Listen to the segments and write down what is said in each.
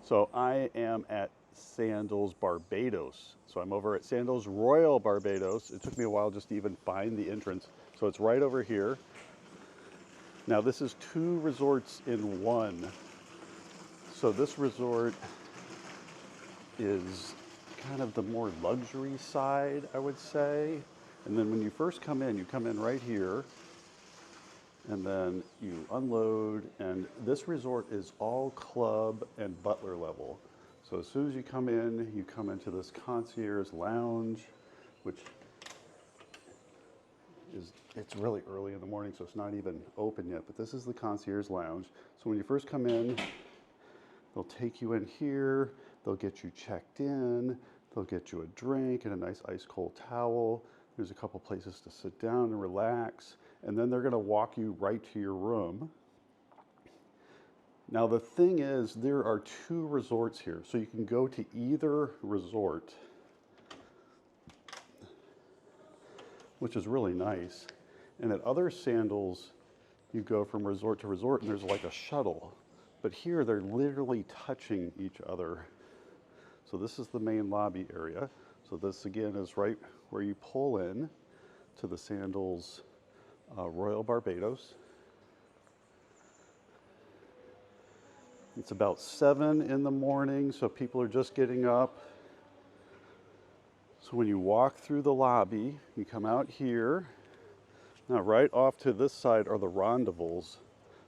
So I am at Sandals Barbados. So I'm over at Sandals Royal Barbados. It took me a while just to even find the entrance. So it's right over here. Now this is two resorts in one. So this resort is kind of the more luxury side, I would say. And then when you first come in, you come in right here, and then you unload, and this resort is all club and butler level. So as soon as you come into this concierge lounge, which is, it's really early in the morning, so it's not even open yet, but this is the concierge lounge. So when you first come in, they'll take you in here, they'll get you checked in, they'll get you a drink and a nice ice cold towel. There's a couple places to sit down and relax, and then they're gonna walk you right to your room. Now the thing is, there are two resorts here, so you can go to either resort, which is really nice. And at other Sandals, you go from resort to resort and there's like a shuttle. But here they're literally touching each other. So this is the main lobby area. So this again is right where you pull in to the Sandals Royal Barbados. It's about 7 in the morning, so people are just getting up. So when you walk through the lobby, you come out here. Now right off to this side are the rendezvous.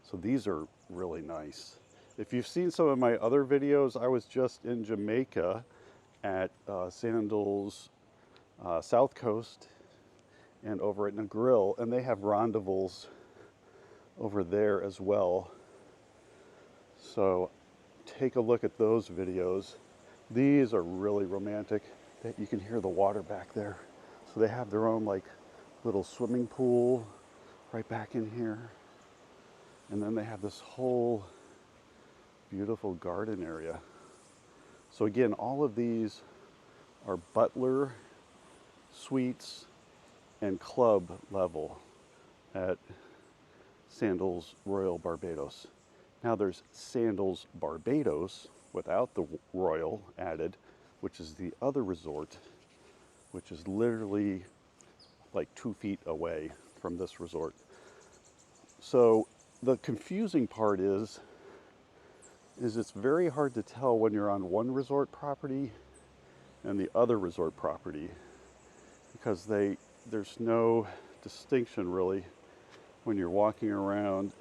So these are really nice. If you've seen some of my other videos, I was just in Jamaica at Sandals South Coast and over at Negril, and they have rendezvous over there as well. So take a look at those videos. These are really romantic. You can hear the water back there. So they have their own like little swimming pool right back in here. And then they have this whole beautiful garden area. So again, all of these are butler suites and club level at Sandals Royal Barbados. Now there's Sandals Barbados without the Royal added, which is the other resort, which is literally like 2 feet away from this resort. So the confusing part is it's very hard to tell when you're on one resort property and the other resort property, because there's no distinction really when you're walking around.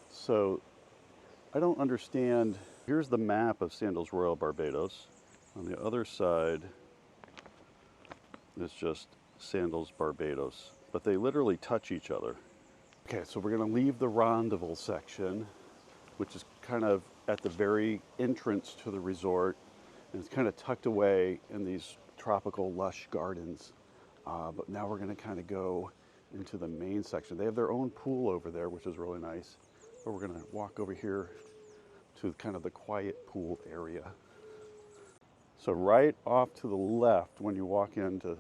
So I don't understand. Here's the map of Sandals Royal Barbados. On the other side is just Sandals Barbados, but they literally touch each other. Okay, so we're gonna leave the rendezvous section, which is kind of at the very entrance to the resort, and it's kind of tucked away in these tropical lush gardens. But now we're gonna kind of go into the main section. They have their own pool over there, which is really nice. But we're gonna walk over here to kind of the quiet pool area. So right off to the left, when you walk into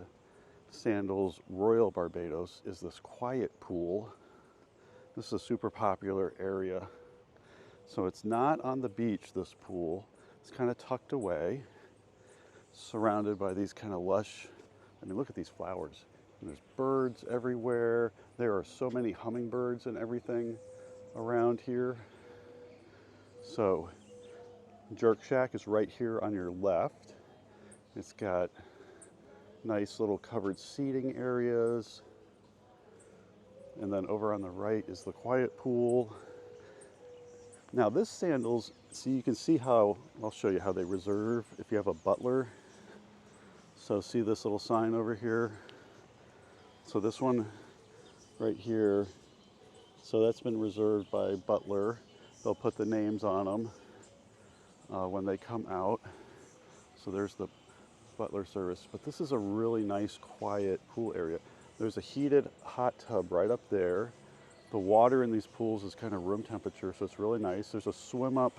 Sandals Royal Barbados, is this quiet pool. This is a super popular area. So it's not on the beach, this pool. It's kind of tucked away, surrounded by these kind of lush, I mean, look at these flowers. And there's birds everywhere. There are so many hummingbirds and everything around here. So Jerk Shack is right here on your left. It's got nice little covered seating areas. And then over on the right is the quiet pool. Now this Sandals, see, you can see how, I'll show you how they reserve if you have a butler. So see this little sign over here? So this one right here, so that's been reserved by butler. They'll put the names on them when they come out. So there's the butler service. But this is a really nice, quiet pool area. There's a heated hot tub right up there. The water in these pools is kind of room temperature, so it's really nice. There's a swim up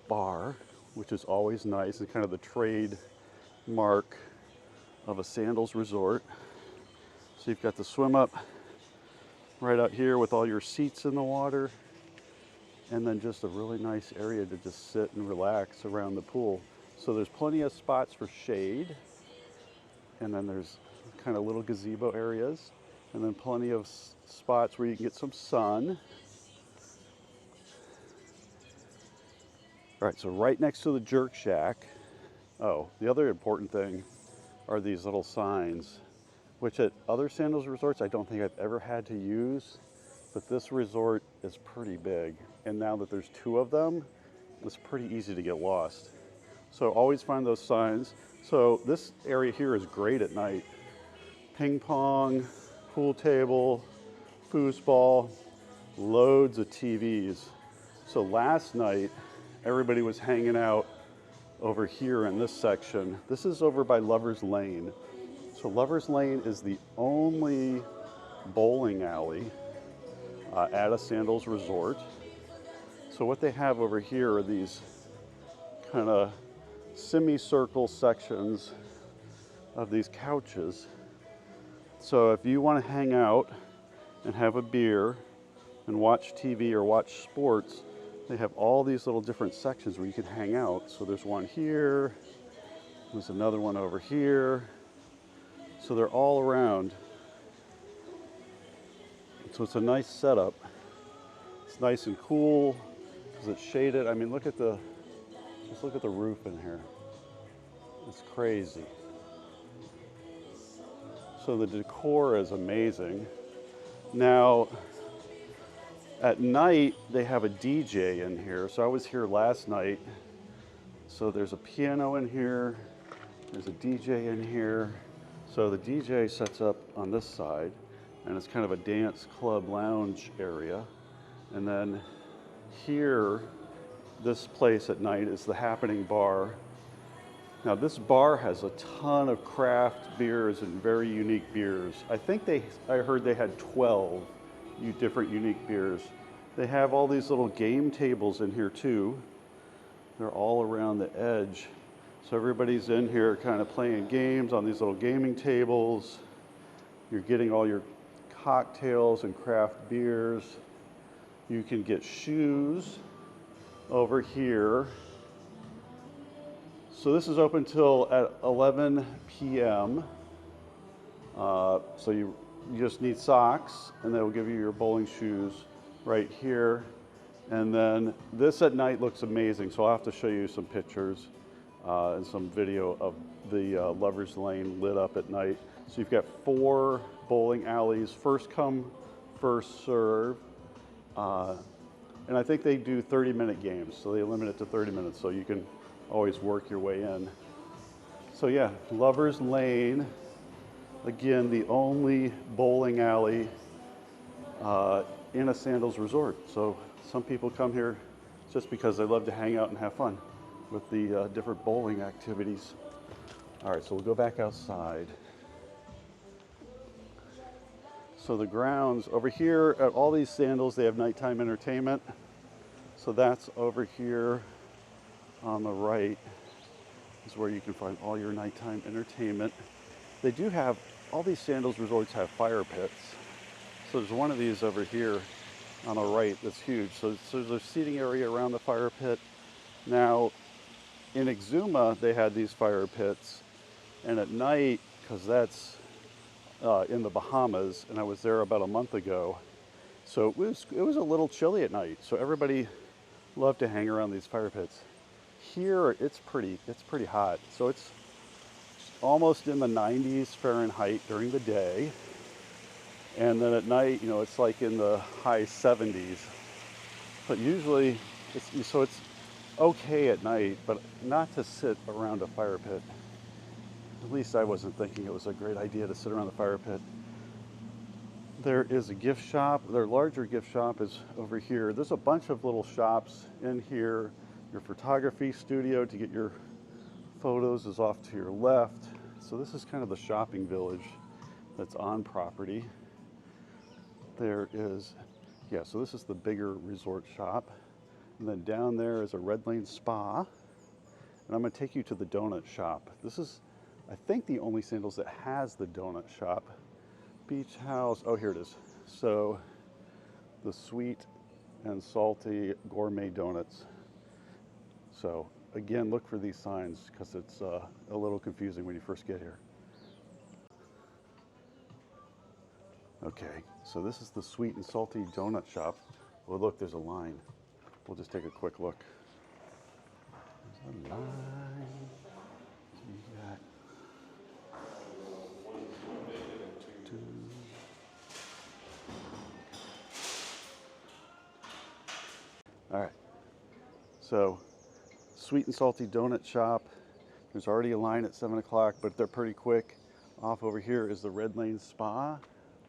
bar, which is always nice, and kind of the trademark of a Sandals resort. So you've got the swim up right out here with all your seats in the water. and then just a really nice area to just sit and relax around the pool. So there's plenty of spots for shade, and then there's kind of little gazebo areas, and then plenty of spots where you can get some sun. All right, so right next to the jerk shack, oh, the other important thing are these little signs, which at other Sandals resorts I don't think I've ever had to use, but this resort is pretty big. And now that there's two of them, it's pretty easy to get lost. So always find those signs. So this area here is great at night. Ping pong, pool table, foosball, loads of TVs. So last night, everybody was hanging out over here in this section. This is over by Lover's Lane. So Lover's Lane is the only bowling alley at a Sandals resort. So what they have over here are these kind of semicircle sections of these couches. So if you want to hang out and have a beer and watch TV or watch sports, they have all these little different sections where you can hang out. So there's one here, there's another one over here. So they're all around. So it's a nice setup. It's nice and cool because it's shaded. I mean, just look at the roof in here. It's crazy. So the decor is amazing. Now, at night, they have a DJ in here. So I was here last night. So there's a piano in here. There's a DJ in here. So the DJ sets up on this side, and it's kind of a dance club lounge area. And then here, this place at night is the Happening Bar. Now this bar has a ton of craft beers and very unique beers. I heard they had 12 different unique beers. They have all these little game tables in here too. They're all around the edge. So everybody's in here kind of playing games on these little gaming tables. You're getting all your cocktails and craft beers. You can get shoes over here. So this is open till at 11 p.m. So you just need socks, and they'll give you your bowling shoes right here. And then this at night looks amazing. So I'll have to show you some pictures and some video of the Lover's Lane lit up at night. So you've got 4 bowling alleys, first come, first serve. And I think they do 30-minute games, so they limit it to 30 minutes, so you can always work your way in. So yeah, Lover's Lane, again, the only bowling alley in a Sandals resort. So some people come here just because they love to hang out and have fun with the different bowling activities. All right, so we'll go back outside. So the grounds over here at all these Sandals, they have nighttime entertainment. So that's over here on the right is where you can find all your nighttime entertainment. They do have, all these Sandals resorts have fire pits. So there's one of these over here on the right that's huge. So there's a seating area around the fire pit. Now, in Exuma, they had these fire pits. And at night, because that's in the Bahamas, and I was there about a month ago, so it was a little chilly at night. So everybody loved to hang around these fire pits. Here, it's pretty hot. So it's almost in the 90s Fahrenheit during the day. And then at night, it's like in the high 70s. But usually, it's okay at night, but not to sit around a fire pit. At least I wasn't thinking it was a great idea to sit around the fire pit. There is a gift shop. Their larger gift shop is over here. There's a bunch of little shops in here. Your photography studio to get your photos is off to your left. So this is kind of the shopping village that's on property. There is, so this is the bigger resort shop. And then down there is a Red Lane Spa. And I'm going to take you to the donut shop. This is, I think, the only Sandals that has the donut shop. Beach house, oh, here it is. So the suite and salty gourmet donuts. So again, look for these signs because it's a little confusing when you first get here. Okay, so this is the sweet and salty donut shop. Well, look, there's a line. We'll just take a quick look. There's a line. You got two. All right, so sweet and salty donut shop. There's already a line at 7 o'clock, but they're pretty quick. Off over here is the Red Lane Spa,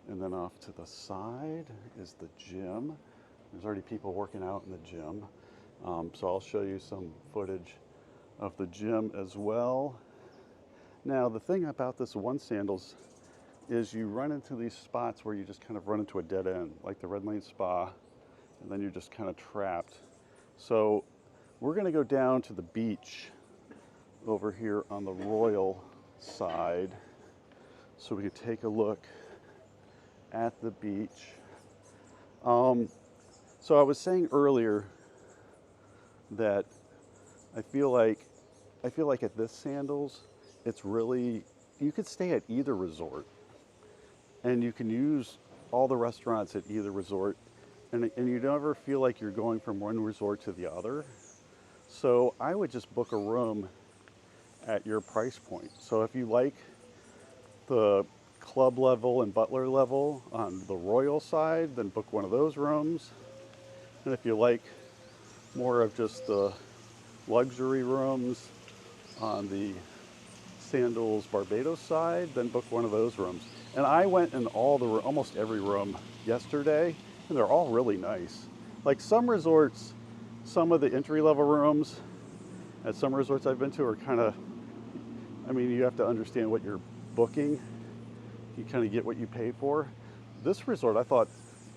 and then off to the side is the gym. There's already people working out in the gym. So I'll show you some footage of the gym as well. Now, the thing about this one Sandals is you run into these spots where you just kind of run into a dead end, like the Red Lane Spa, and then you're just kind of trapped. So we're gonna go down to the beach over here on the Royal side so we could take a look at the beach. So I was saying earlier that I feel like at this Sandals, it's really, you could stay at either resort and you can use all the restaurants at either resort, and you never feel like you're going from one resort to the other. So I would just book a room at your price point. So if you like the club level and butler level on the Royal side, then book one of those rooms. And if you like more of just the luxury rooms on the Sandals Barbados side, then book one of those rooms. And I went in almost every room yesterday, and they're all really nice. Like some resorts, some of the entry-level rooms at some resorts I've been to are kind of, I mean, you have to understand what you're booking. You kind of get what you pay for. This resort, I thought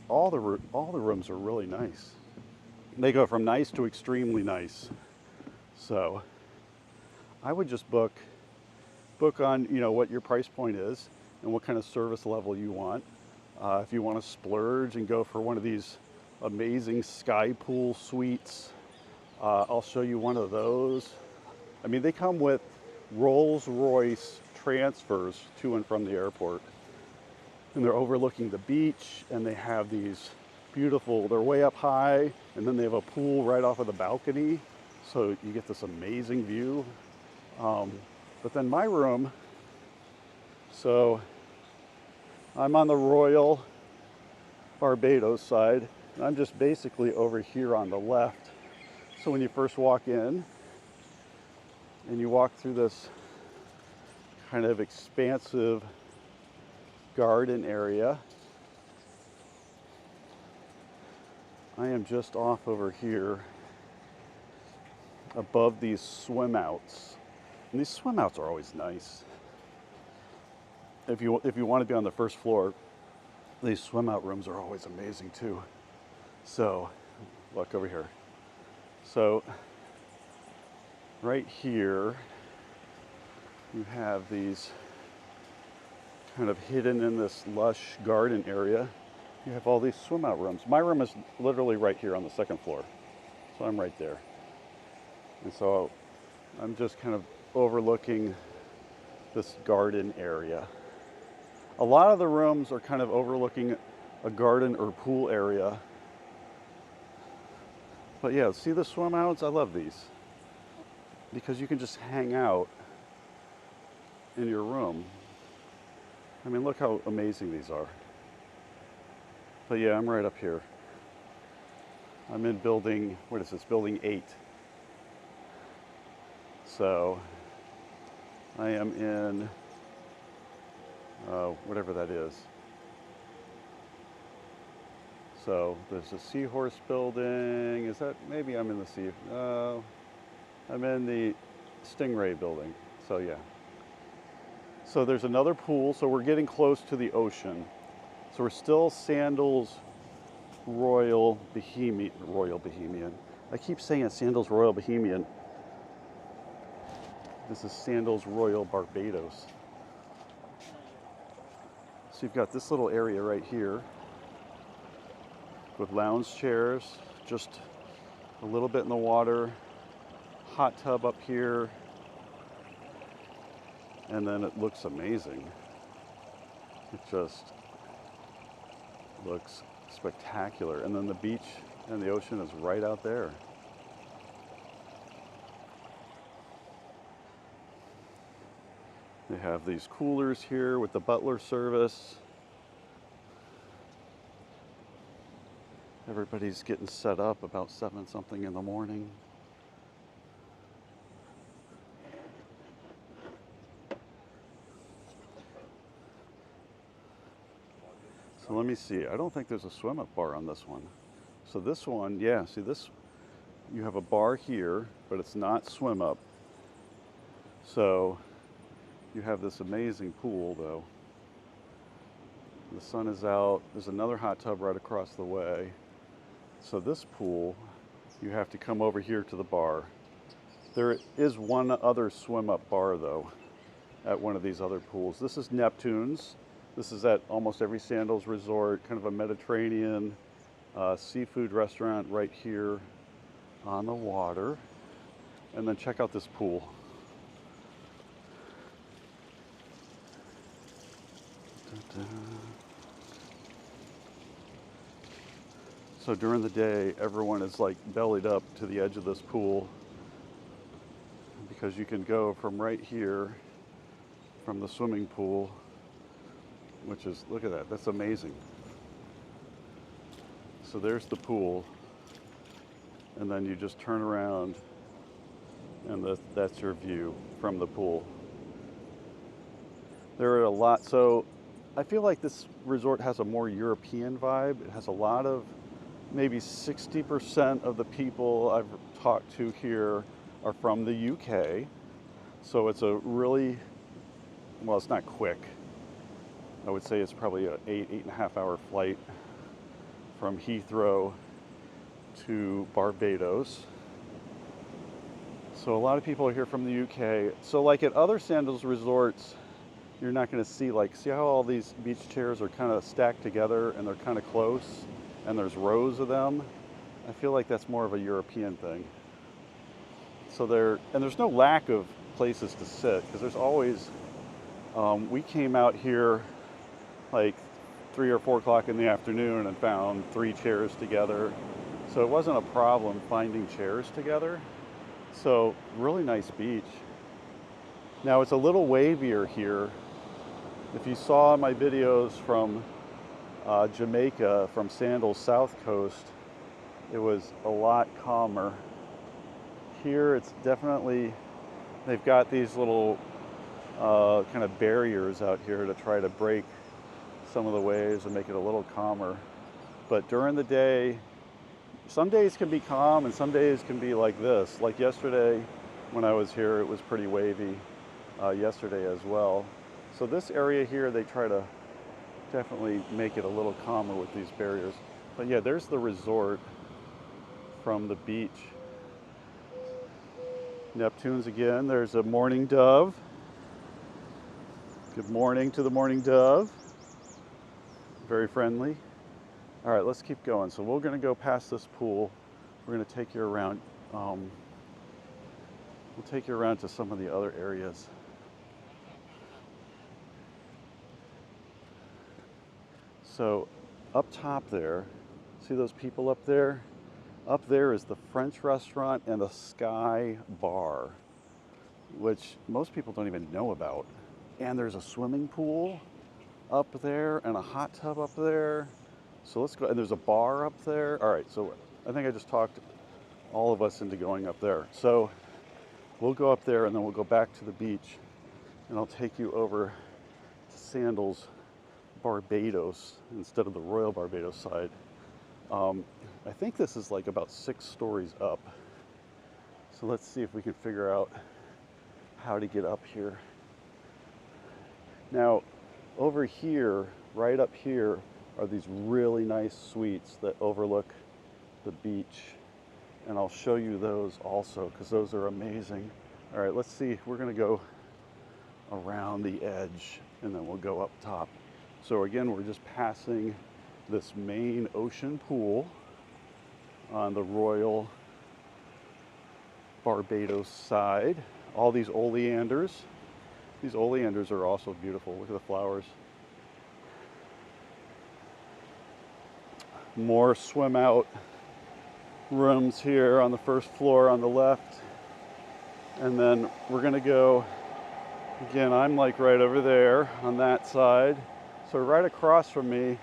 all the rooms are really nice. They go from nice to extremely nice. So I would just book on, you know, what your price point is and what kind of service level you want. If you want to splurge and go for one of these amazing sky pool suites, I'll show you one of those. I mean, they come with Rolls-Royce transfers to and from the airport. And they're overlooking the beach, and they have these beautiful, they're way up high, and then they have a pool right off of the balcony. So you get this amazing view. But then my room, so I'm on the Royal Barbados side, and I'm just basically over here on the left. So when you first walk in, and you walk through this kind of expansive garden area, I am just off over here above these swim outs. And these swim outs are always nice. If you want to be on the first floor, these swim out rooms are always amazing too. So look over here. So right here you have these kind of hidden in this lush garden area. You have all these swim out rooms. My room is literally right here on the second floor. So I'm right there. And so I'm just kind of overlooking this garden area. A lot of the rooms are kind of overlooking a garden or pool area. But yeah, see the swim outs? I love these because you can just hang out in your room. I mean, look how amazing these are. But yeah, I'm right up here. I'm in building, what is this, building 8. So I am in whatever that is. So there's a seahorse building. Is that, maybe I'm in the sea? I'm in the Stingray building. So yeah. So there's another pool. So we're getting close to the ocean. So we're still Sandals Royal Bohemian. I keep saying it's Sandals Royal Bohemian. This is Sandals Royal Barbados. So you've got this little area right here with lounge chairs. just a little bit in the water, hot tub up here, and then it looks amazing. It just looks spectacular. And then the beach and the ocean is right out there. They have these coolers here with the butler service. Everybody's getting set up about 7 something in the morning. So let me see. I don't think there's a swim up bar on this one. So this one, yeah, see this, you have a bar here, but it's not swim up. So you have this amazing pool though. The sun is out. There's another hot tub right across the way. So this pool, you have to come over here to the bar. There is one other swim up bar though at one of these other pools. This is Neptune's. This is at almost every Sandals resort, kind of a Mediterranean seafood restaurant right here on the water. And then check out this pool. So during the day, everyone is like bellied up to the edge of this pool because you can go from right here, from the swimming pool, which is, look at that, that's amazing. So there's the pool, and then you just turn around and that's your view from the pool. There are a lot, so I feel like this resort has a more European vibe. It has a lot of, maybe 60% of the people I've talked to here are from the UK. So it's a really, well, it's not quick. I would say it's probably an 8.5 hour flight from Heathrow to Barbados. So a lot of people are here from the UK. So like at other Sandals resorts, you're not going to see, like, see how all these beach chairs are kind of stacked together and they're kind of close and there's rows of them? I feel like that's more of a European thing. So there's no lack of places to sit because there's always, we came out here like 3 or 4 o'clock in the afternoon and found 3 chairs together. So it wasn't a problem finding chairs together. So really nice beach. Now it's a little wavier here. If you saw my videos from Jamaica, from Sandals South Coast, it was a lot calmer. Here it's definitely, they've got these little kind of barriers out here to try to break some of the waves and make it a little calmer. But during the day, some days can be calm and some days can be like this. Like yesterday when I was here, it was pretty wavy yesterday as well. So this area here, they try to definitely make it a little calmer with these barriers. But yeah, there's the resort from the beach. Neptune's again. There's a mourning dove. Good morning to the mourning dove. Very friendly. All right, let's keep going. So we're going to go past this pool. We're going to take you around. We'll take you around to some of the other areas. So up top there, see those people up there? Up there is the French restaurant and the Sky Bar, which most people don't even know about. And there's a swimming pool up there and a hot tub up there. So let's go, and there's a bar up there. All right, so I think I just talked all of us into going up there. So we'll go up there and then we'll go back to the beach and I'll take you over to Sandals Barbados instead of the Royal Barbados side. I think this is like about 6 stories up. So let's see if we can figure out how to get up here. Now, over here, right up here, are these really nice suites that overlook the beach. And I'll show you those also because those are amazing. All right, let's see. We're going to go around the edge and then we'll go up top. So again, we're just passing this main ocean pool. on the Royal Barbados side. All these oleanders. These oleanders are also beautiful. Look at the flowers. More swim out rooms here on the first floor on the left. And then we're gonna go, again, I'm like right over there on that side. So right across from me,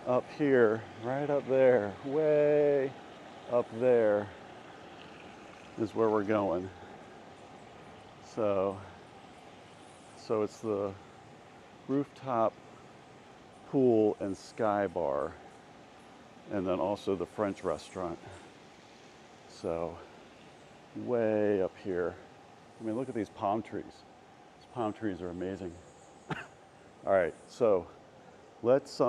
up here, right up there, way up there is where we're going. So it's the rooftop pool and sky bar, and then also the French restaurant. So way up here. I mean, look at these palm trees. These palm trees are amazing. All right, so let's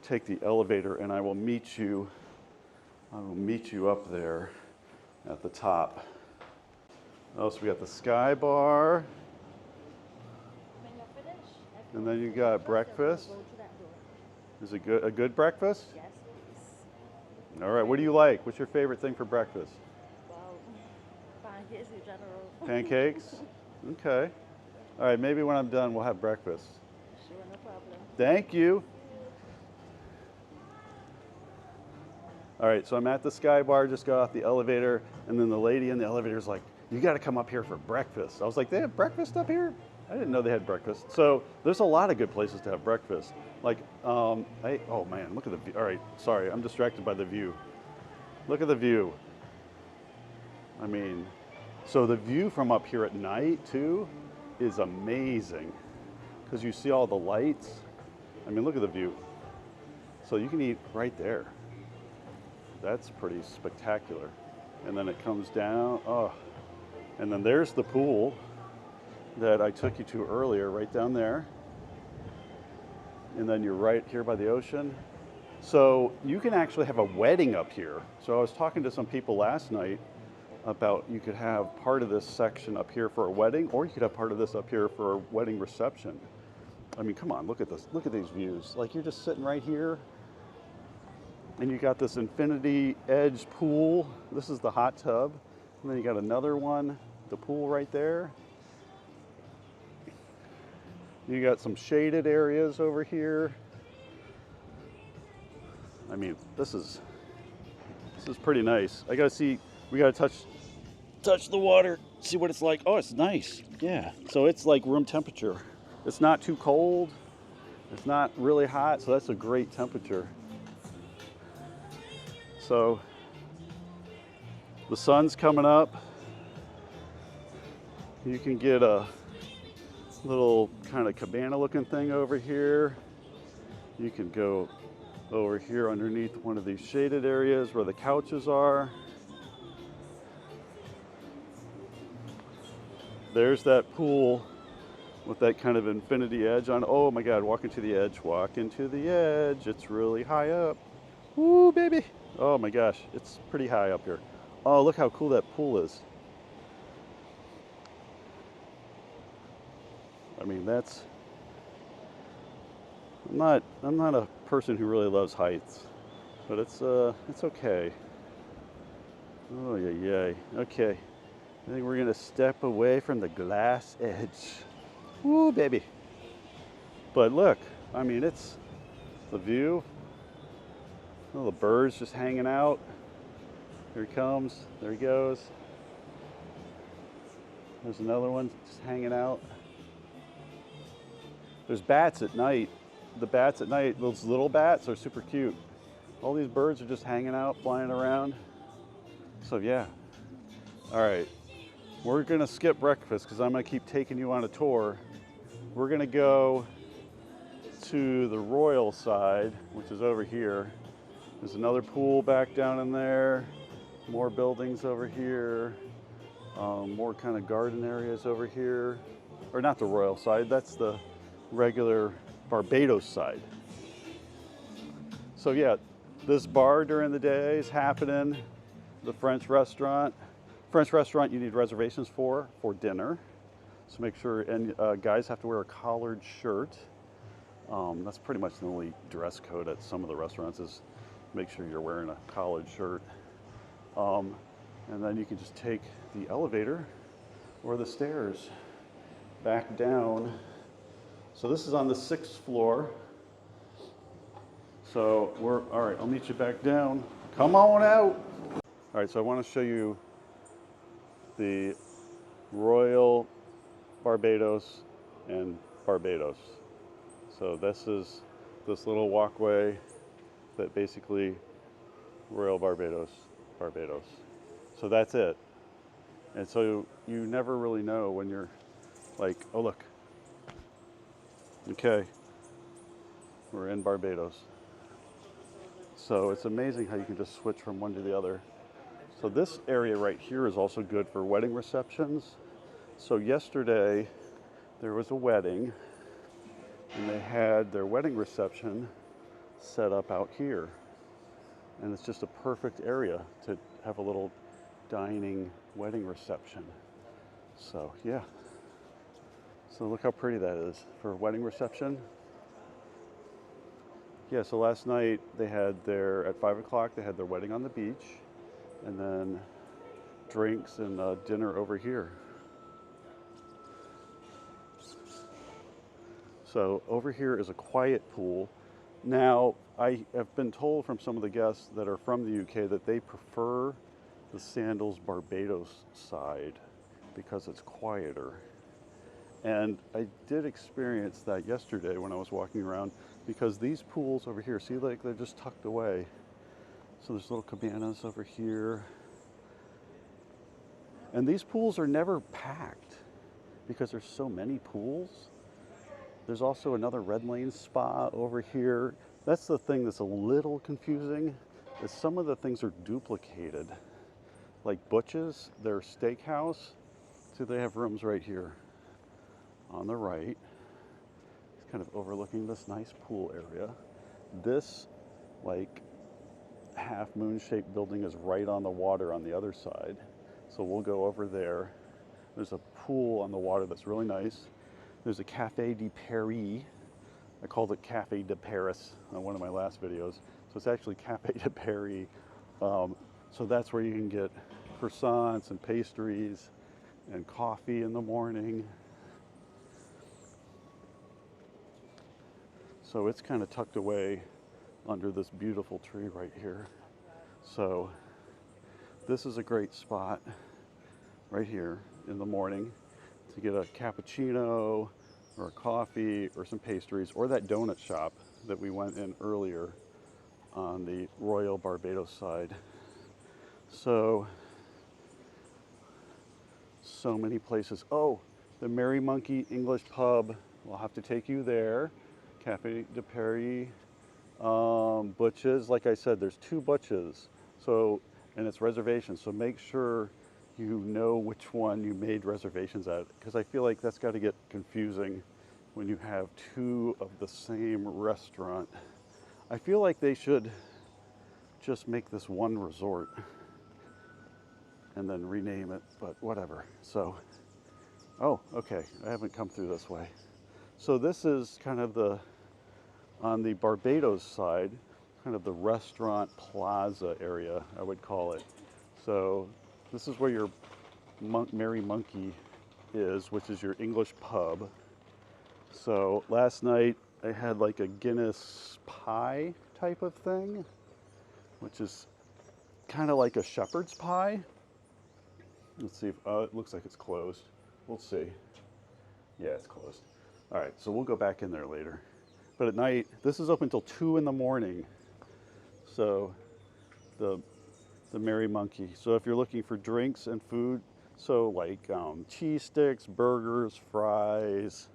take the elevator, and I will meet you up there at the top. Oh, so we got the sky bar, and then you got breakfast. Is it a good breakfast? Yes, please. All right, what do you like? What's your favorite thing for breakfast? Well, pancakes in general. Pancakes? Okay. All right, maybe when I'm done, we'll have breakfast. Sure, no problem. Thank you. All right, so I'm at the sky bar, just got off the elevator, and then the lady in the elevator is like, you got to come up here for breakfast. I was like, they have breakfast up here? I didn't know they had breakfast. So there's a lot of good places to have breakfast. Like, oh man, look at the view. All right, sorry, I'm distracted by the view. Look at the view. I mean, so the view from up here at night too is amazing because you see all the lights. I mean, look at the view. So you can eat right there. That's pretty spectacular. And then it comes down, oh, and then there's the pool that I took you to earlier, right down there. And then you're right here by the ocean. So you can actually have a wedding up here. So I was talking to some people last night about you could have part of this section up here for a wedding, or you could have part of this up here for a wedding reception. I mean, come on, look at this. Look at these views. Like you're just sitting right here, and you got this infinity edge pool. This is the hot tub. And then you got another one, the pool right there. You got some shaded areas over here. I mean, this is pretty nice. I gotta see, we gotta touch the water, see what it's like. Oh, it's nice. Yeah. So it's like room temperature. It's not too cold. It's not really hot, so that's a great temperature. So the sun's coming up. You can get a little kind of cabana looking thing over here. You can go over here underneath one of these shaded areas where the couches are. There's that pool with that kind of infinity edge on. Oh my God, walking to the edge, walking to the edge. It's really high up. Woo, baby. Oh my gosh, it's pretty high up here. Oh, look how cool that pool is. I mean, I'm not a person who really loves heights, but it's okay. Oh yeah, yeah. Okay. I think we're gonna step away from the glass edge. Woo, baby. But look, I mean, it's the view. Oh, the bird's just hanging out. Here he comes. There he goes. There's another one just hanging out. There's bats at night. The bats at night, those little bats are super cute. All these birds are just hanging out, flying around. So yeah. All right. We're gonna skip breakfast because I'm gonna keep taking you on a tour. We're gonna go to the Royal side, which is over here. There's another pool back down in there, more buildings over here, more kind of garden areas over here. Or not the Royal side, that's the regular Barbados side. So yeah, this bar during the day is happening. The French restaurant. French restaurant you need reservations for dinner. So make sure, and guys have to wear a collared shirt. That's pretty much the only dress code at some of the restaurants is Make sure you're wearing a collared shirt. And then you can just take the elevator or the stairs back down. So this is on the 6th floor. So all right, I'll meet you back down. Come on out. All right, so I want to show you the Royal Barbados and Barbados. So this is this little walkway that basically Royal Barbados, Barbados. So that's it. And so you never really know when you're like, oh look, okay, we're in Barbados. So it's amazing how you can just switch from one to the other. So this area right here is also good for wedding receptions. So yesterday there was a wedding and they had their wedding reception set up out here. And it's just a perfect area to have a little dining wedding reception. So yeah. So look how pretty that is for a wedding reception. Yeah, so last night they had at 5 o'clock, they had their wedding on the beach, and then drinks and dinner over here. So over here is a quiet pool. Now, I have been told from some of the guests that are from the UK that they prefer the Sandals Barbados side because it's quieter. And I did experience that yesterday when I was walking around, because these pools over here, see, like they're just tucked away. So there's little cabanas over here. And these pools are never packed because there's so many pools. There's also another red lane spa over here. That's the thing that's a little confusing, is some of the things are duplicated. Like Butch's, their steakhouse, so they have rooms right here on the right. It's kind of overlooking this nice pool area. This like half moon shaped building is right on the water on the other side. So we'll go over there. There's a pool on the water that's really nice. There's a Café de Paris. I called it Café de Paris on one of my last videos. So it's actually Café de Paris. So that's where you can get croissants and pastries and coffee in the morning. So it's kind of tucked away under this beautiful tree right here. So this is a great spot right here in the morning to get a cappuccino or a coffee or some pastries, or that donut shop that we went in earlier on the Royal Barbados side. So many places. Oh, the Merry Monkey English Pub. We'll have to take you there. Café de Paris. Butch's, like I said, there's 2 Butch's. So, and it's reservations. So make sure you know which one you made reservations at, because I feel like that's got to get confusing when you have 2 of the same restaurant. I feel like they should just make this one resort and then rename it, but whatever. So, oh, okay, I haven't come through this way. So this is kind of on the Barbados side, kind of the restaurant plaza area, I would call it. So this is where your Merry Monkey is, which is your English pub. So last night I had like a Guinness pie type of thing, which is kind of like a shepherd's pie. Let's see if, it looks like it's closed. We'll see. Yeah, it's closed. All right, so we'll go back in there later. But at night, this is open until 2 in the morning. So the Merry Monkey. So if you're looking for drinks and food, so like cheese sticks, burgers, fries,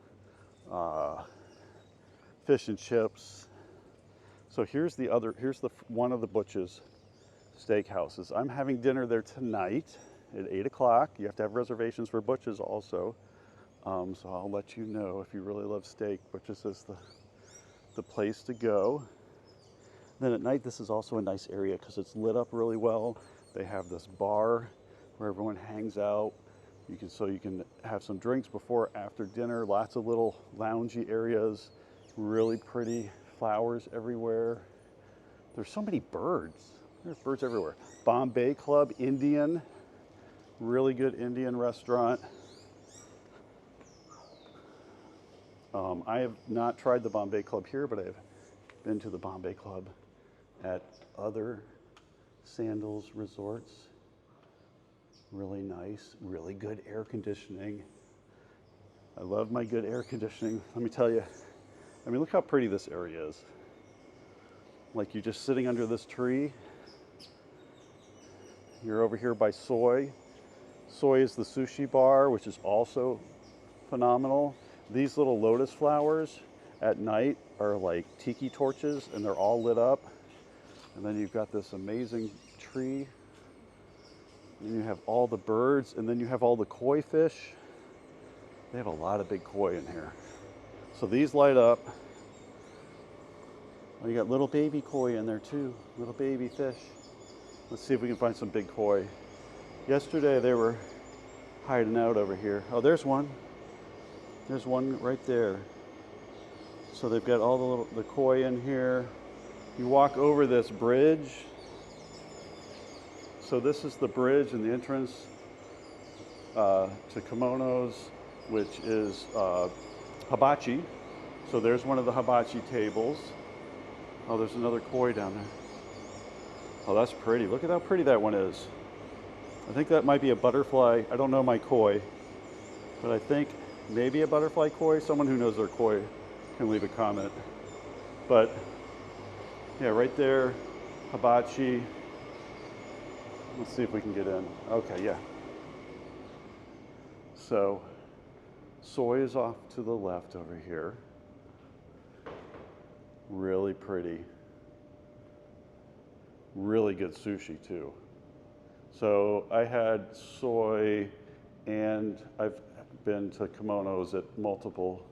fish and chips. So here's the one of the Butch's steakhouses. I'm having dinner there tonight at 8 o'clock. You have to have reservations for Butch's also. So I'll let you know if you really love steak. Butch's is the place to go. Then at night, this is also a nice area because it's lit up really well. They have this bar where everyone hangs out. You can have some drinks before, after dinner. Lots of little loungy areas, really pretty flowers everywhere. There's so many birds. There's birds everywhere. Bombay Club, Indian, really good Indian restaurant. I have not tried the Bombay Club here, but I've been to the Bombay Club at other Sandals resorts. Really nice, really good air conditioning. I love my good air conditioning. Let me tell you, I mean, look how pretty this area is. Like you're just sitting under this tree. You're over here by Soy. Soy is the sushi bar, which is also phenomenal. These little lotus flowers at night are like tiki torches and they're all lit up. And then you've got this amazing tree. And you have all the birds and then you have all the koi fish. They have a lot of big koi in here. So these light up. Oh, you got little baby koi in there too, little baby fish. Let's see if we can find some big koi. Yesterday they were hiding out over here. Oh, there's one. There's one right there. So they've got all the koi in here. You walk over this bridge. So this is the bridge and the entrance to kimonos, which is hibachi. So there's one of the hibachi tables. Oh, there's another koi down there. Oh, that's pretty. Look at how pretty that one is. I think that might be a butterfly. I don't know my koi, but I think maybe a butterfly koi. Someone who knows their koi can leave a comment. But yeah, right there, hibachi. Let's see if we can get in. Okay, yeah. So Soy is off to the left over here. Really pretty. Really good sushi too. So I had Soy and I've been to kimonos at multiple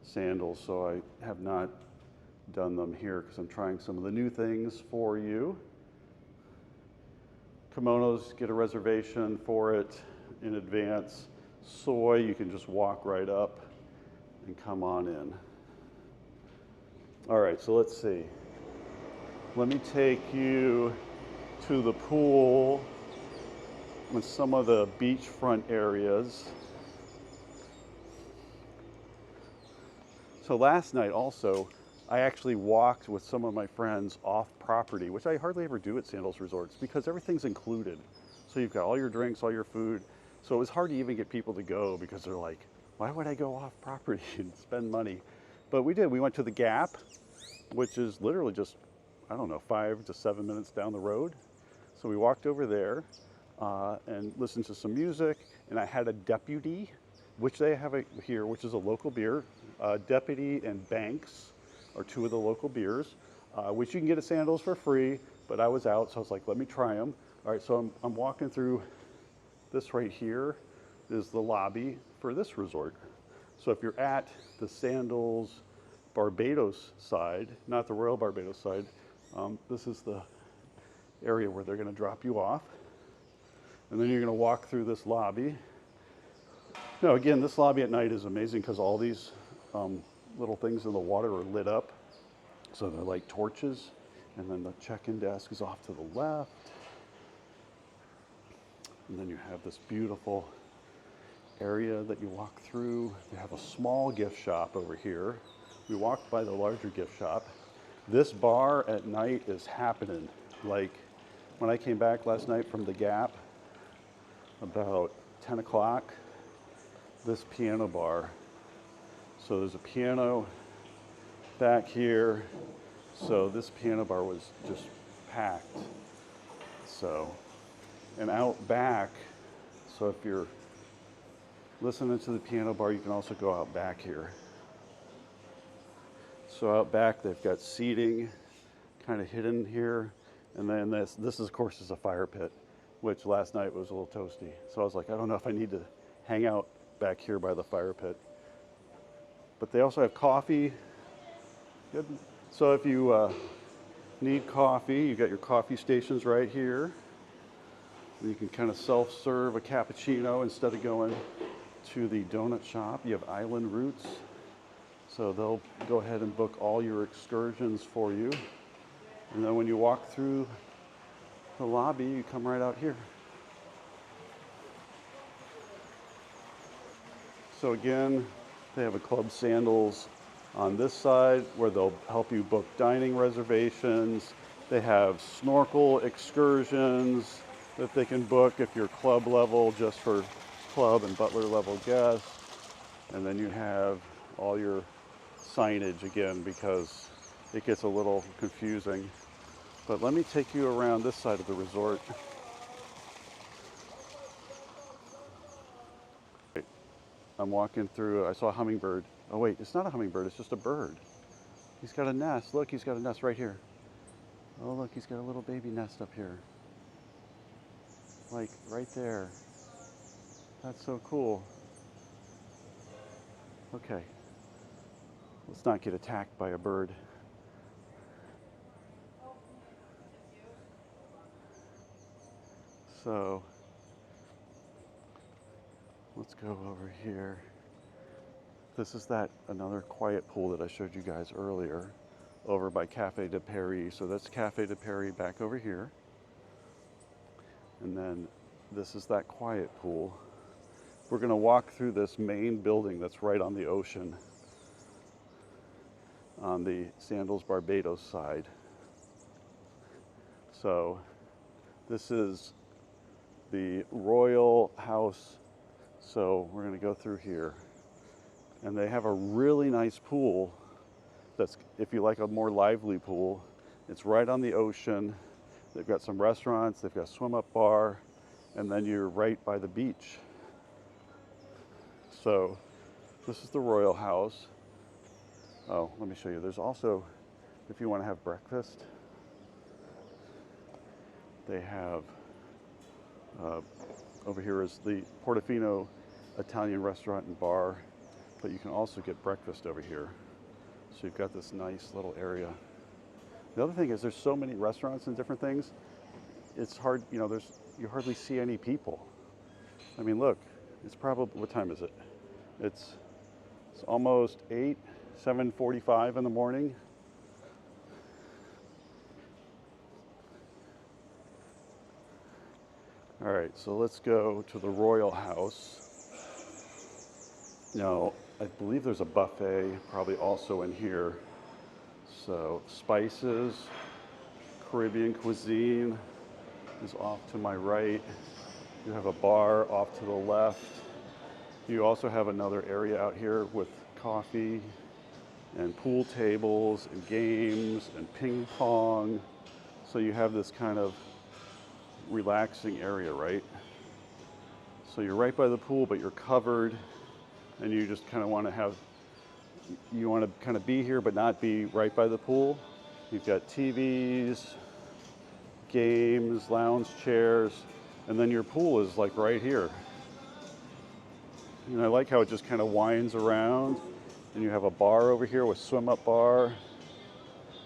Sandals, so I have not done them here because I'm trying some of the new things for you. Kimonos, get a reservation for it in advance. Soy, you can just walk right up and come on in. All right, so let's see. Let me take you to the pool and some of the beachfront areas. So last night also, I actually walked with some of my friends off property, which I hardly ever do at Sandals Resorts because everything's included. So you've got all your drinks, all your food. So it was hard to even get people to go because they're like, why would I go off property and spend money? But we did. We went to the Gap, which is literally just, I don't know, 5 to 7 minutes down the road. So we walked over there and listened to some music. And I had a Deputy, which they have here, which is a local beer. Deputy and Banks are two of the local beers, which you can get at Sandals for free. But I was out, so I was like, let me try them. All right, so I'm walking through. This right here is the lobby for this resort. So if you're at the Sandals Barbados side, not the Royal Barbados side, this is the area where they're going to drop you off. And then you're going to walk through this lobby. Now, again, this lobby at night is amazing because all these little things in the water are lit up. So they're like torches. And then the check-in desk is off to the left. And then you have this beautiful area that you walk through. They have a small gift shop over here. We walked by the larger gift shop. This bar at night is happening. Like when I came back last night from the Gap, about 10 o'clock, this piano bar. So there's a piano back here. So this piano bar was just packed. So, and out back, so if you're listening to the piano bar, you can also go out back here. So out back, they've got seating kind of hidden here. And then this is, of course, is a fire pit, which last night was a little toasty. So I was like, I don't know if I need to hang out back here by the fire pit. But they also have coffee. Good. So if you need coffee, you've got your coffee stations right here. And you can kind of self-serve a cappuccino instead of going to the donut shop. You have Island Routes. So they'll go ahead and book all your excursions for you. And then when you walk through the lobby, you come right out here. So again, they have a Club Sandals on this side where they'll help you book dining reservations. They have snorkel excursions that they can book if you're club level, just for club and butler level guests. And then you have all your signage again because it gets a little confusing. But let me take you around this side of the resort. I'm walking through, I saw a hummingbird. Oh wait, it's not a hummingbird, it's just a bird. He's got a nest. Look, he's got a nest right here. Oh look, he's got a little baby nest up here. Like right there. That's so cool. Okay, let's not get attacked by a bird. So, let's go over here. This is another quiet pool that I showed you guys earlier over by Cafe de Paris. So that's Cafe de Paris back over here. And then this is that quiet pool. We're gonna walk through this main building that's right on the ocean on the Sandals Barbados side. So this is the Royal House. So we're gonna go through here. And they have a really nice pool that's, if you like a more lively pool, it's right on the ocean. They've got some restaurants, they've got a swim up bar, and then you're right by the beach. So this is the Royal House. Oh, let me show you. There's also, if you want to have breakfast, they have, over here is the Portofino Italian restaurant and bar, but you can also get breakfast over here. So you've got this nice little area. The other thing is there's so many restaurants and different things, it's hard, you know, you hardly see any people. I mean, look, it's probably, what time is it? It's almost 7:45 in the morning. All right, so let's go to the Royal House. Now, I believe there's a buffet probably also in here. So spices, Caribbean cuisine is off to my right. You have a bar off to the left. You also have another area out here with coffee and pool tables and games and ping pong. So you have this kind of relaxing area, right? So you're right by the pool, but you're covered, and you just kind of want to kind of be here, but not be right by the pool. You've got TVs, games, lounge chairs, and then your pool is like right here. And I like how it just kind of winds around, and you have a bar over here with swim up bar.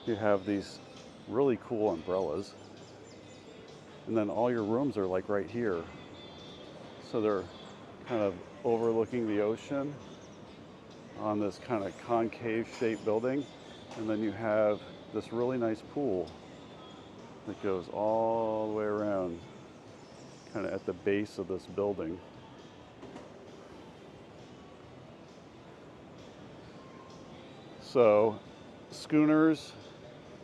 You have these really cool umbrellas. And then all your rooms are like right here. So they're kind of overlooking the ocean on this kind of concave shaped building. And then you have this really nice pool that goes all the way around, kind of at the base of this building. So Schooners,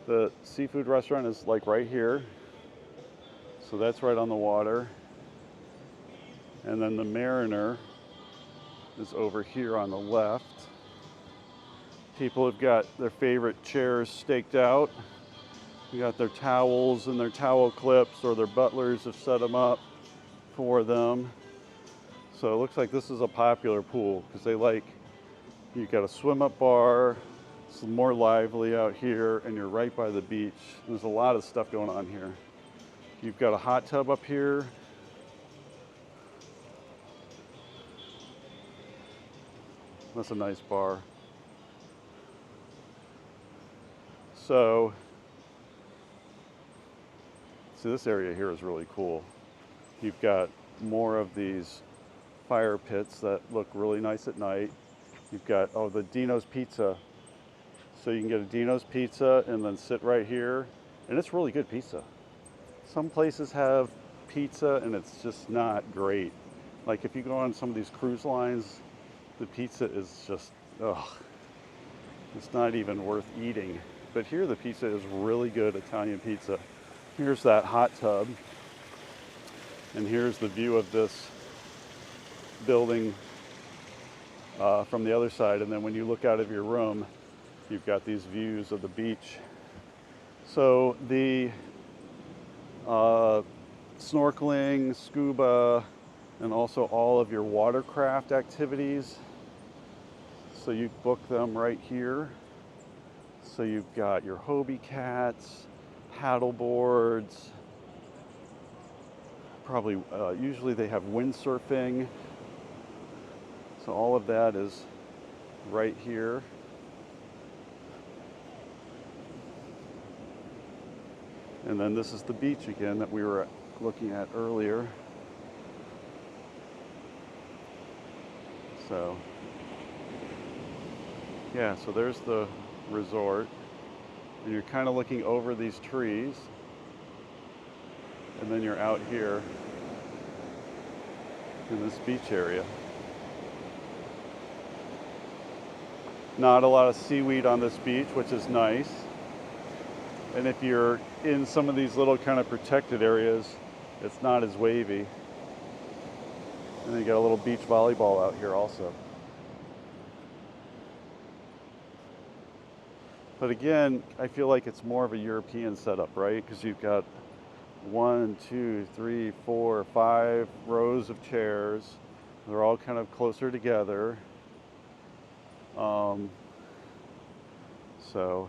the seafood restaurant, is like right here. So that's right on the water. And then the Mariner is over here on the left. People have got their favorite chairs staked out. You got their towels and their towel clips, or their butlers have set them up for them. So it looks like this is a popular pool because you've got a swim up bar. It's more lively out here, and you're right by the beach. There's a lot of stuff going on here. You've got a hot tub up here. That's a nice bar. So, see, this area here is really cool. You've got more of these fire pits that look really nice at night. You've got, the Dino's Pizza. So you can get a Dino's Pizza and then sit right here And it's really good pizza. Some places have pizza and it's just not great. Like if you go on some of these cruise lines, the pizza is just, ugh, it's not even worth eating. But here the pizza is really good Italian pizza. Here's that hot tub, and here's the view of this building from the other side. And then when you look out of your room, you've got these views of the beach. So the snorkeling, scuba, and also all of your watercraft activities. So you book them right here. So you've got your Hobie cats, paddle boards, probably usually they have windsurfing. So all of that is right here. And then this is the beach again that we were looking at earlier. So, yeah, so there's the resort. And you're kind of looking over these trees. And then you're out here in this beach area. Not a lot of seaweed on this beach, which is nice. And if you're in some of these little kind of protected areas, it's not as wavy. And then you got a little beach volleyball out here also. But again, I feel like it's more of a European setup, right? Because you've got 1, 2, 3, 4, 5 rows of chairs. They're all kind of closer together. So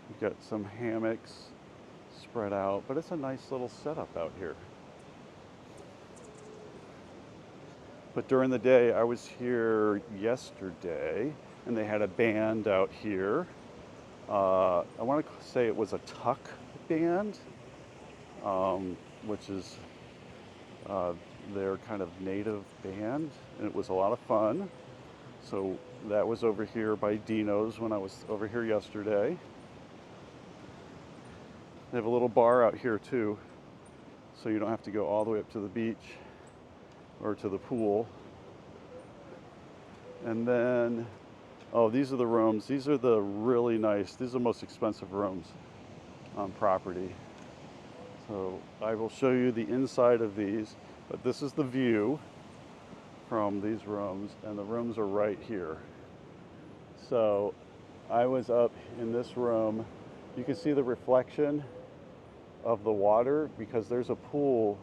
you've got some hammocks spread out, but it's a nice little setup out here. But during the day, I was here yesterday, and they had a band out here. I want to say it was a tuck band, which is their kind of native band, and it was a lot of fun. So that was over here by Dino's when I was over here yesterday. They have a little bar out here too, so you don't have to go all the way up to the beach or to the pool. And then, oh, these are the rooms. These are the really nice, these are the most expensive rooms on property. So I will show you the inside of these, but this is the view from these rooms, and the rooms are right here. So I was up in this room. You can see the reflection of the water because there's a pool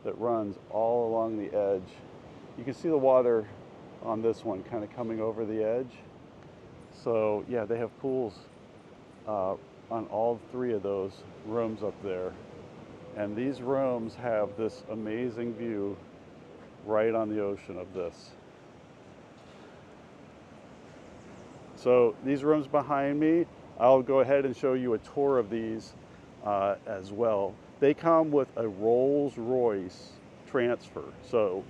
that runs all along the edge. You can see the water on this one kind of coming over the edge. So yeah, they have pools on all 3 of those rooms up there. And these rooms have this amazing view right on the ocean of this. So these rooms behind me, I'll go ahead and show you a tour of these as well. They come with a Rolls Royce transfer. So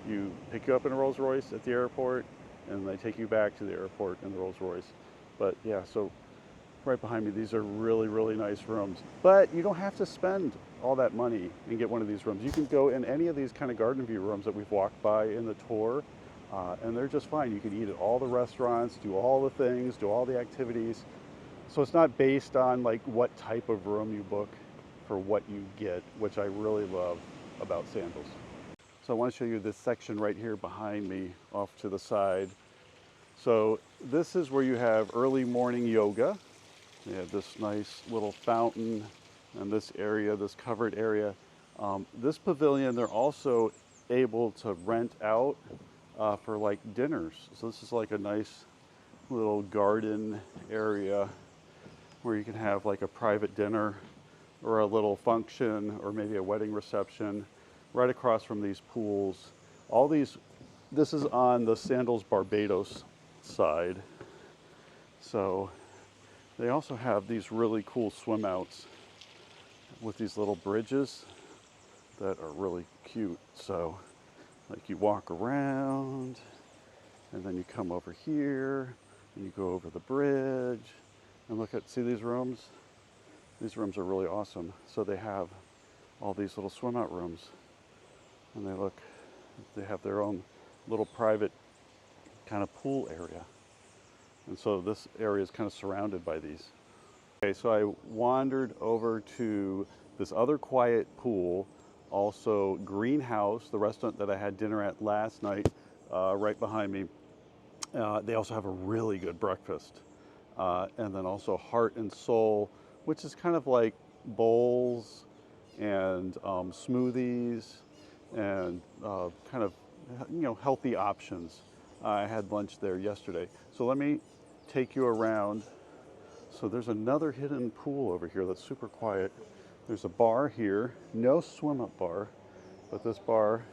you pick you up in a Rolls Royce at the airport, and they take you back to the airport in the Rolls Royce. But yeah, so right behind me, these are really, really nice rooms. But you don't have to spend all that money and get one of these rooms. You can go in any of these kind of garden view rooms that we've walked by in the tour, and they're just fine. You can eat at all the restaurants, do all the things, do all the activities. So it's not based on like what type of room you book for what you get, which I really love about Sandals. So I want to show you this section right here behind me off to the side. So this is where you have early morning yoga. They have this nice little fountain and this area, this covered area. This pavilion, they're also able to rent out for like dinners. So this is like a nice little garden area where you can have like a private dinner or a little function or maybe a wedding reception right across from these pools. All these, this is on the Sandals Barbados side. So they also have these really cool swim outs with these little bridges that are really cute. So like you walk around and then you come over here And you go over the bridge and look at, see these rooms? These rooms are really awesome. So they have all these little swim out rooms, and they have their own little private kind of pool area. And so this area is kind of surrounded by these. Okay, so I wandered over to this other quiet pool, also Greenhouse, the restaurant that I had dinner at last night, right behind me. They also have a really good breakfast. And then also Heart and Soul, which is kind of like bowls and smoothies and kind of, healthy options. I had lunch there yesterday. So let me take you around. So there's another hidden pool over here that's super quiet. There's a bar here, no swim up bar, but this bar,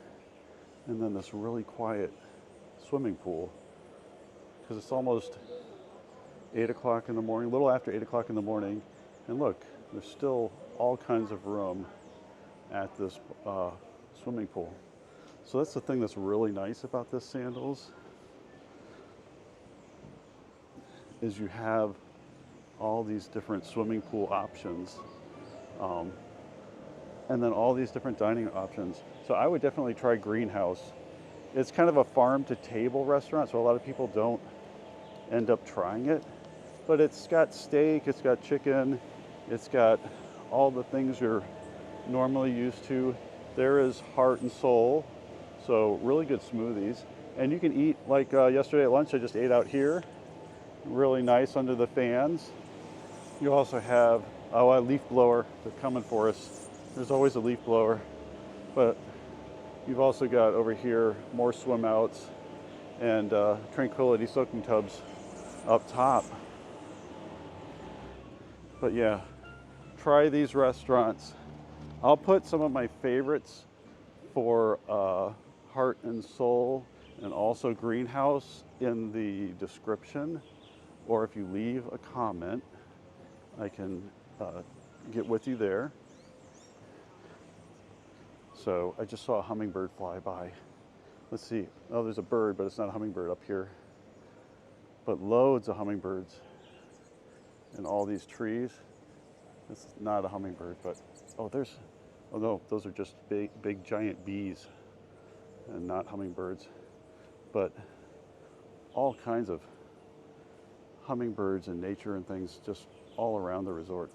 and then this really quiet swimming pool. Because it's almost 8 o'clock in the morning, a little after 8 o'clock in the morning. And look, there's still all kinds of room at this swimming pool. So that's the thing that's really nice about this Sandals, is you have all these different swimming pool options, and then all these different dining options. So I would definitely try Greenhouse. It's kind of a farm to table restaurant, so a lot of people don't end up trying it. But it's got steak, it's got chicken, it's got all the things you're normally used to. There is Heart and Soul, so really good smoothies. And you can eat, like yesterday at lunch, I just ate out here. Really nice under the fans. You also have, a leaf blower. They're coming for us. There's always a leaf blower. But you've also got over here more swim outs and Tranquility soaking tubs up top. But yeah, try these restaurants. I'll put some of my favorites for Heart and Soul and also Greenhouse in the description, or if you leave a comment, I can get with you there. So I just saw a hummingbird fly by. Let's see. Oh, there's a bird, but it's not a hummingbird up here. But loads of hummingbirds in all these trees. It's not a hummingbird, but oh no, those are just big giant bees and not hummingbirds. But all kinds of hummingbirds and nature and things just all around the resort.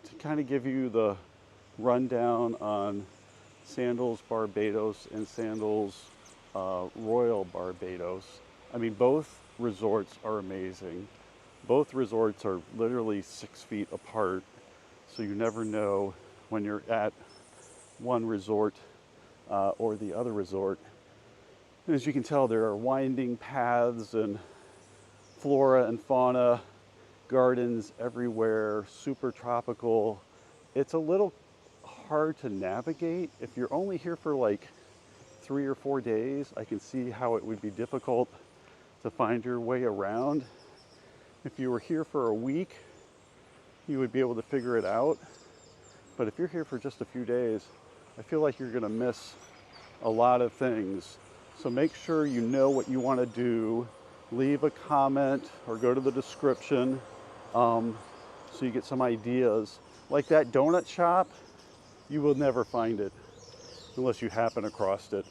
To kind of give you the rundown on Sandals Barbados and Sandals Royal Barbados. I mean, both resorts are amazing. Both resorts are literally 6 feet apart, so you never know when you're at one resort or the other resort. And as you can tell, there are winding paths and flora and fauna, gardens everywhere, super tropical. It's a little hard to navigate. If you're only here for like 3 or 4 days, I can see how it would be difficult to find your way around. If you were here for a week, you would be able to figure it out. But if you're here for just a few days, I feel like you're gonna miss a lot of things. So make sure you know what you want to do. Leave a comment or go to the description so you get some ideas. Like that donut shop, you will never find it unless you happen across it.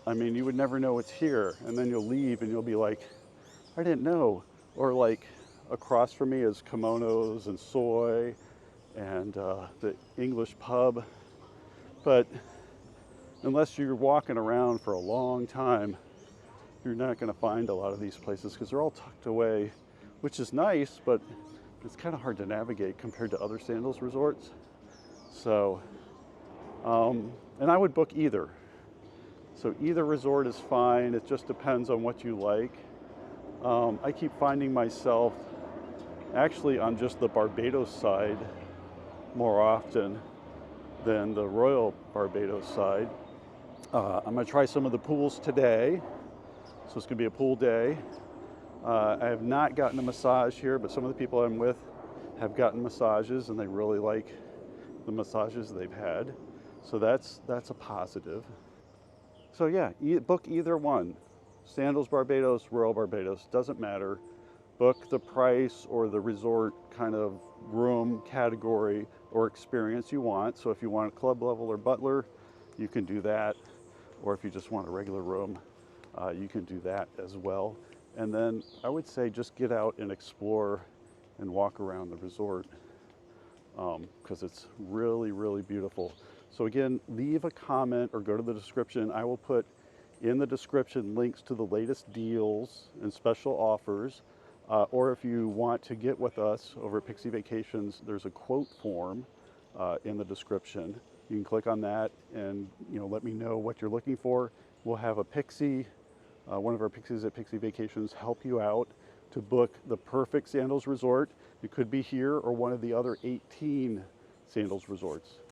I mean, you would never know it's here, and then you'll leave and you'll be like, I didn't know. Or like across from me is kimonos and soy and the English pub. But unless you're walking around for a long time, you're not going to find a lot of these places because they're all tucked away, which is nice, but it's kind of hard to navigate compared to other Sandals resorts. So, and I would book either. So either resort is fine. It just depends on what you like. I keep finding myself actually on just the Barbados side more often than the Royal Barbados side. I'm going to try some of the pools today. So it's going to be a pool day. I have not gotten a massage here, but some of the people I'm with have gotten massages and they really like the massages they've had. So that's a positive. So yeah, book either one. Sandals Barbados, Royal Barbados, doesn't matter. Book the price or the resort kind of room category or experience you want. So if you want club level or butler, you can do that. Or if you just want a regular room, you can do that as well. And then I would say just get out and explore and walk around the resort because it's really, really beautiful. So again, leave a comment or go to the description. I will put in the description links to the latest deals and special offers. Or if you want to get with us over at Pixie Vacations, there's a quote form in the description. You can click on that and let me know what you're looking for. We'll have a Pixie, one of our Pixies at Pixie Vacations, help you out to book the perfect Sandals resort. It could be here or one of the other 18 Sandals resorts.